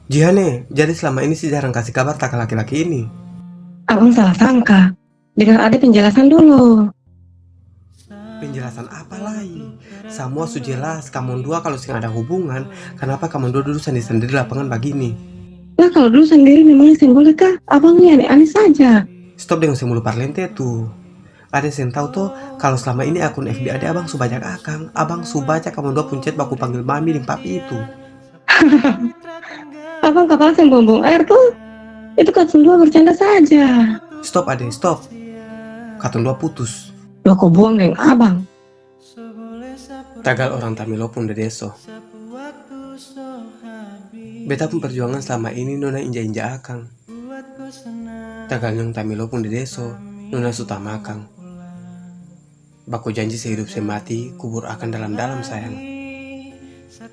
Jihane, jadi selama ini sih jarang kasih kabar tak ke laki-laki ini. Abang salah sangka. Dengar ada penjelasan dulu. Penjelasan apa lagi? Semua sudah jelas, kamu dua kalau sedang ada hubungan, kenapa kamu dua duduk sendiri-sendiri di lapangan begini? Lah kalau dulu sendiri memangnya sih boleh kah? Abang ini aneh-aneh saja. Stop dengan semulu parlente tuh. Ada yang tahu tuh, kalau selama ini akun FB ada abang subajak akang, abang subaca kamu dua puncet baku panggil mami dan papi itu. Abang kepala yang buang air tuh. Itu kan semua bercanda saja. Stop ade, stop. Katun dua putus. Loh kok buang dengan abang? Tagal orang Tamilo pun de deso. Beta pun perjuangan selama ini nona inja-inja akang. Tagal nyong Tamilo pun de deso, nona sutama akang. Baku janji sehidup semati, kubur akan dalam-dalam sayang.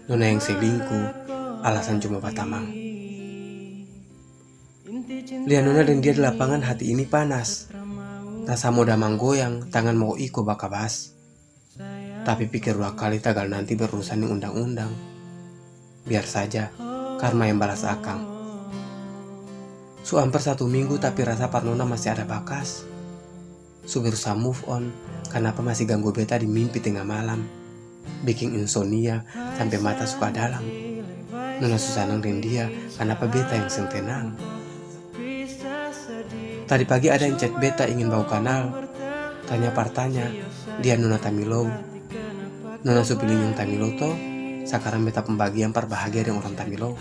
Nona yang selingkuh, alasan cuma batamang. Lihat nona dan dia di lapangan hati ini panas. Rasa mau damang goyang, tangan mau iko bakabas. Tapi pikir 2 kali tagal nanti berurusan di undang-undang. Biar saja, karma yang balas akang. Su hampir 1 minggu tapi rasa Parnona masih ada bakas. Su berusaha move on, kenapa masih ganggu beta di mimpi tengah malam. Bikin insomnia sampai mata suka dalam. Nona susanang dan dia, kenapa beta yang sentenang. Tadi pagi ada yang chat beta ingin bau kanal. Tanya partanya, dia Nona Tamilo. Nona supilin yang Tamilo toh, sekarang beta pembagian perbahagia dengan orang Tamilo.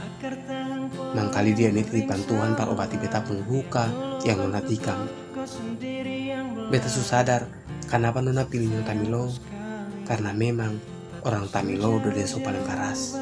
Mangkali dia ini titipan Tuhan par obati beta pun luka yang Nona tikam. Beta sadar, kenapa Nona pilih yang Tamilo? Karena memang orang Tamilo udah deso paling keras.